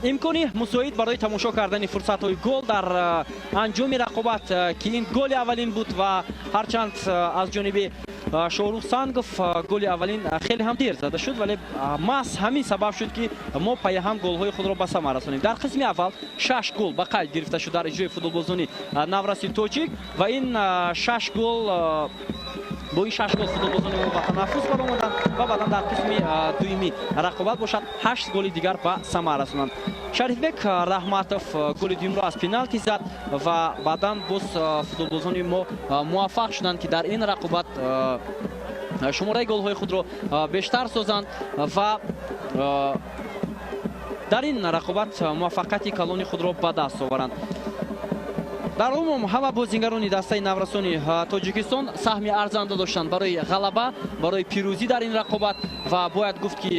имкони мусоид барои тамошо кардани фурсатҳои гол дар анҷоми рақобат ки ин голи аввалин буд ва ҳарчанд аз ҷониби шоҳрух сангов голи аввалин хеле ҳам дер зада шуд, вале маҳз ҳамин сабаб шуд ки мо паяҳам голҳои худро ба самар расонем. Дар қисми аввал 6 гол ба қайд гирифта шуд дар иҷрои футболбозони навраси тоҷик ва ин 6 гол бо ин 6 гол футболбозони мо ба танаффус баромаданд ва баъдан дар қисми дуюми рақобат бошад 8 голи дигар ба самар расонанд. Шарифбек Раҳматов голи дуюмро аз пеналти зад ва баъдан боз футболбозони мо муваффақ шуданд ки дар ин рақобат шумораи голҳои худро бештар созанд ва дар ин рақобат муваффақияти калони худро ба даст оваранд. дар умум ҳама бозингарони дастаи наврасони Таҷикистон саҳми арзанда доштанд барои ғалаба, барои пирӯзӣ дар ин рақобат ва бояд гуфт ки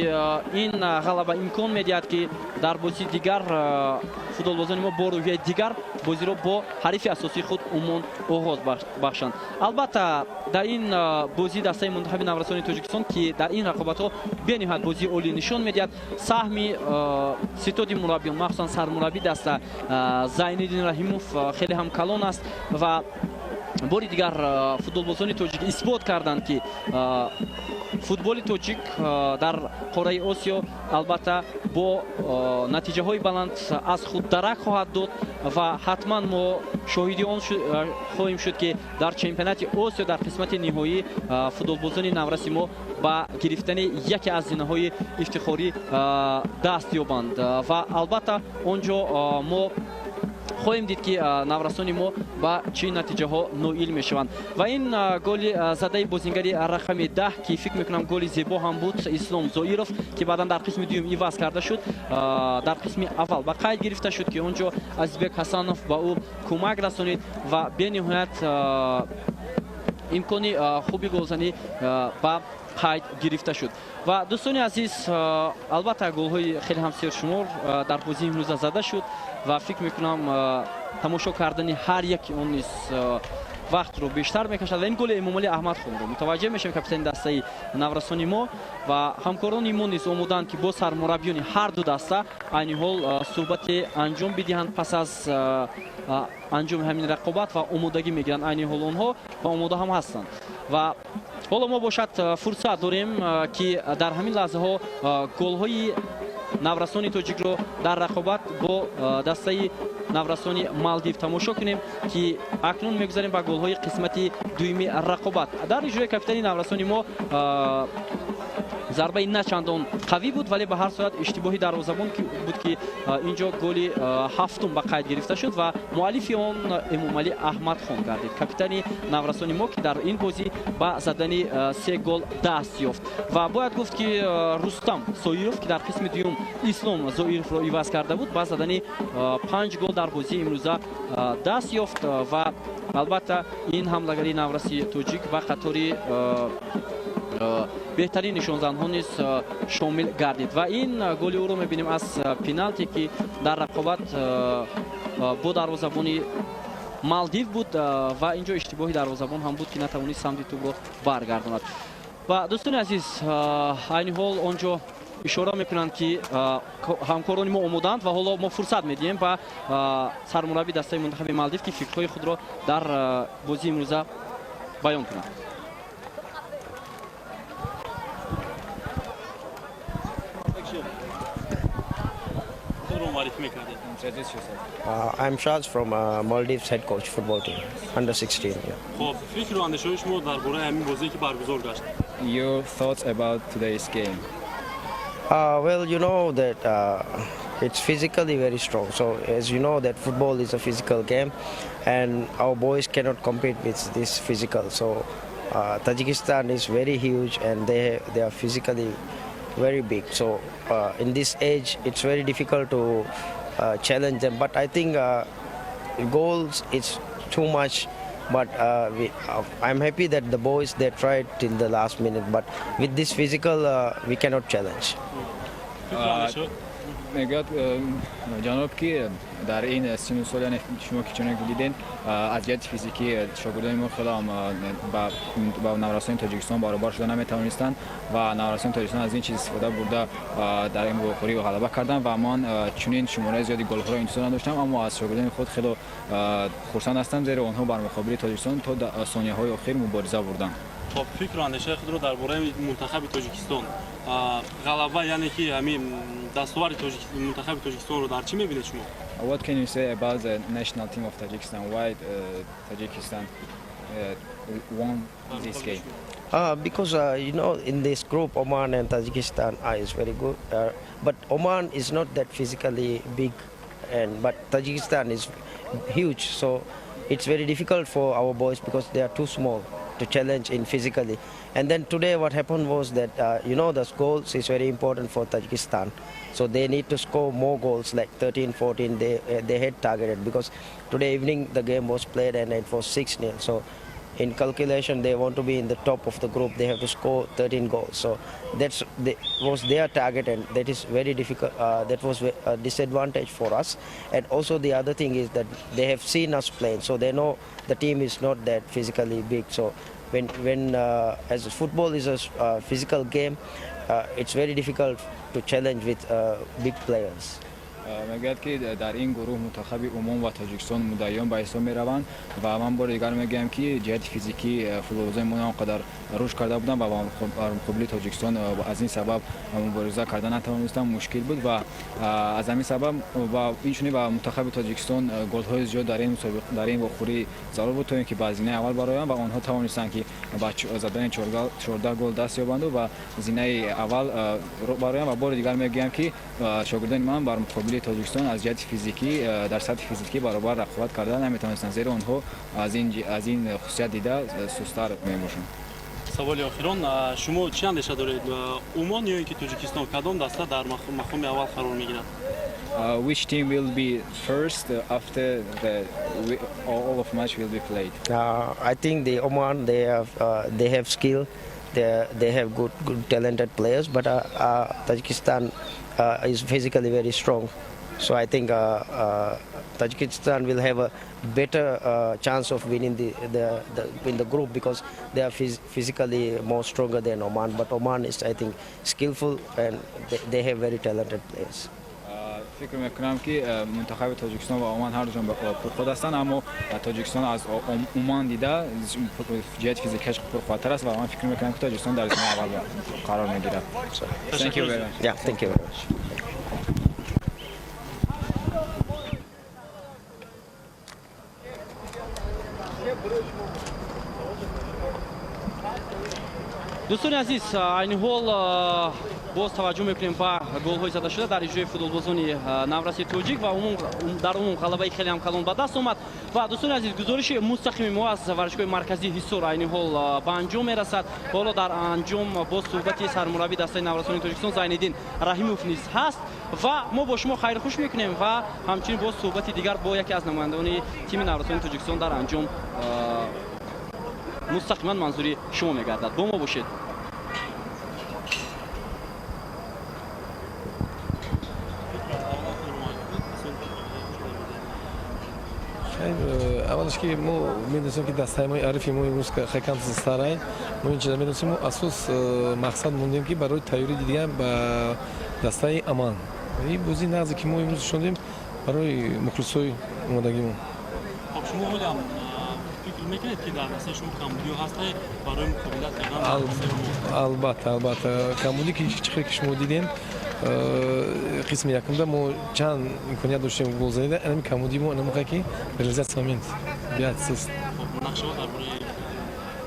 ин ғалаба имкон медиҳад ки дар бозии дигар футболбозони мо бо рӯҳияи дигар бозиро бо ҳарифи асосии худ умуман оғоз бахшанд. Албатта дар ин бозии дастаи мунтахаби наврасони Таҷикистон ки дар ин рақобатҳо бениҳоят бозии олӣ нишон медиҳад, саҳми ситоди мураббиён махсусан сармурабби даста Зайниддин Раҳимов хеле ҳам калон аст ва бори дигар футболбозони тоҷик исбот карданд ки футболи тоҷик дар қораи Осиё албатта бо натиҷаҳои баланд аз худ дарак хоҳад дод ва ҳатман мо шоҳиди он хоҳем шуд ки дар чемпионати Осиё дар қисмати ниҳоӣ футболбозони навраси мо ба гирифтани яке аз зинаҳои ифтихорӣ даст ёбанд ва албатта онҷо мо хоҳем дид ки наврасони мо ба чӣ натиҷаҳо ноил мешаванд. Ва ин голи задаи бозингари рақами 10 ки фикр мекунам голи зебо ҳам буд, Ислом Зоиров, ки баъдан дар қисми дуюм иваз карда шуд, дар қисми аввал ба қайд гирифта шуд ки онҷо Азизбек Ҳасанов ба ӯ кӯмак расонид ва бениҳоят имкони хуби голзанӣ ба қайд гирифта шуд. ва дӯстони азиз, албатта голҳои хеле ҳам сершумор дар бозии имрӯза зада шуд ва фикр мекунам тамошо кардани ҳар яки он низ вақтро бештар мекашад ва ин голи Эмомалӣ Аҳмадхонро мутаваҷҷеҳ мешавем, капитани дастаи наврасони мо ва ҳамкорони мо низ омоданд ки бо сармураббиёни ҳарду даста айни ҳол суҳбате анҷом бидиҳанд пас аз анҷоми ҳамин рақобат ва омодагӣ мегиранд. Айни ҳол онҳо ва омода ҳам ҳастанд ва ҳоло мо бошад фурсат дорем ки дар ҳамин лаҳзаҳо голҳои наврасони тоҷикро дар рақобат бо дастаи наврасони Мальдив тамошо кунем ки акнун мегузарем ба голҳои қисмати дуюми рақобат. Дар иҷрои капитани наврасони мо зарбаи на чандон қавӣ буд, вале ба ҳар сурат иштибоҳи дарвозабон буд ки инҷо голи ҳафтум ба қайд гирифта шуд ва муаллифи он Эмомалӣ Аҳмадхон гардид, капитани наврасони мо ки дар ин бозӣ ба задани 3 гол даст ёфт. Ва бояд гуфт ки Рустам Соиров ки дар қисми дуюм Ислом Зоировро иваз карда буд, ба задани 5 гол дар бозии имрӯза даст ёфт ва албатта ин ҳамлагари навраси тоҷик ба қатори беҳтарин нишонзанҳо низ шомил гардид ва ин голи ӯро мебинем аз пеналти ки дар рақобат бо дарвозабони Мальдив буд ва инҷо иштибоҳи дарвозабон ҳам буд ки натавонист самти тӯбро баргардонад. Ва дӯстони азиз, айни ҳол онҷо ишора мекунанд ки ҳамкорони мо омоданд ва ҳоло мо фурсат медиҳем ба сармурабби дастаи мунтахаби Мальдив ки фикрҳои худро дар бозии имрӯза баён кунад. I'm Shaz from Maldives head coach football team under 16. Your thoughts about today's game? Well, you know that it's physically very strong. So as you know that football is a physical game and our boys cannot compete with this physical. So Tajikistan is very huge and they are physically very big. So in this age it's very difficult to challenge them, but I think goals it's too much, but I'm happy that the boys they tried till the last minute, but with this physical we cannot challenge. میگوید جناب که در این سن و سال شما که چون دیدین از جهت فیزیکی شاگردان ما خیلی با نوارستان تاجیکستان برابر شدن نمیتوانستن و نوارستان تاجیکستان از این چیز استفاده برده در این بخوری و غلبه کردن و من چنین شماره زیادی گل‌ها را انتظار نداشتم، اما از شاگردان خود خیلی خرسند هستم زیرا آنها بر مقابل تاجیکستان تا ثانیه‌های اخیر مبارزه بردند. خب فکر و اندیشه خود رو درباره منتخب تاجیکستان غلبه یعنی که همین دستاورد منتخب تاجیکستان رو در چی می‌بینید شما؟ What can you say about the national team of Tajikistan? Why Tajikistan won this game? Because you know, in this group, Oman and Tajikistan is very good, but Oman is not that physically big, but Tajikistan is huge, so it's very difficult for our boys because they are too small to challenge in physically. And then today what happened was that you know, the goals is very important for Tajikistan, so they need to score more goals like 13-14 they had targeted, because today evening the game was played and it was 6-0, so in calculation they want to be in the top of the group, they have to score 13 goals, so that was their target, and that is very difficult. That was a disadvantage for us. And also the other thing is that they have seen us playing, so they know the team is not that physically big, so when as football is a physical game, it's very difficult to challenge with big players. میگوید که در این گروه منتخب عمان و تاجیکستان مدعیان به حساب میروند و من بار دیگر میگم که جهت فیزیکی فوتبالبازان ما آنقدر رشد کرده بودند و بر مقابل تاجیکستان از این سبب مبارزه کردن نتوانستند، مشکل بود و از همین سبب و اینچنین به منتخب تاجیکستان گل‌های زیاد در این بخوری ضرور بود تا اینکه به زینه اول برآیند و آنها توانستند که با زدن 14 گل دست یابند و زینه اول برآیند. و بار دیگر میگم که شاگردان من بر مقابل تاجیکستان از جهت فیزیکی در سطح فیزیکی برابر رقابت کردن نمیتونستن، زیرا آنها از این خصوصیت دیده سست‌تر میباشند. سوال آخران، شما چی اندیشه دارید؟ عمان یا اینکه تاجیکستان کدام دسته در مقام اول قرار میگیرد؟ Which team will be first after all of match will be played? I think the Oman, they have skill, they have good talented players, but Tajikistan is physically very strong, so I think Tajikistan will have a better chance of winning in the group because they are physically more stronger than Oman, but Oman is, I think, skillful and they have very talented players. فکر میکنم که منتخب تاجیکستان و عمان هر دوشون پرخود هستند، اما تاجیکستان از عمان دیده جهت فیزیکیش پرخوادتر است و من فکر میکنم که تاجیکستان در زمین اول قرار میگیرد. Thank you very much. Yeah, thank you very much. دوستان عزیز، این حال باز توجه میکنیم به گل‌های زده شده در اجرای فوتبالبازان نورسی تاجیک و در عموم غلبه خیلی هم کلان به دست آمد. و دوستان عزیز، گزارش مستقیم ما از ورزشگاه مرکزی هیسار این حال به انجام میرسد. حالا در انجام با صحبتی سرمربی دسته نورستان تاجیکستان زینالدین رحیموف نیز هست و ما با شما خیر خوش میکنیم و همچنین با صحبتی دیگر با یکی از نمایندگان تیم نورستان تاجیکستان در انجام مستقیما منظوری شما میگردد. با ما باشید. اولش که ما می‌دونیم که دسته ما عارفی ما امروز که خیلی کم سرای ما اینجا می‌دونیم اساس مقصد موندیم که برای تیاری دیگه با دسته امان این بازی نازی که ما امروز شدیم برای مخلصای اومدگی ما. خب شما هم فکر میکنید که در دسته شما کمبودی هست برای مقابله کردن؟ البته کمبودی که چه که شما دیدین قسم یکم ما چند امکانیت داشتیم گل زدن، همین کمبودی ما نمی‌خواد که ریالیزاسیون می‌کنیم. بیاد سست. نقشه درباره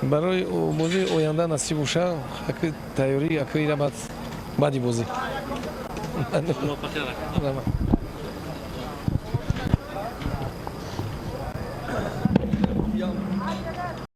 برای بازی آینده نصیب باشه، اگه تیاری اگه بعدی بازی.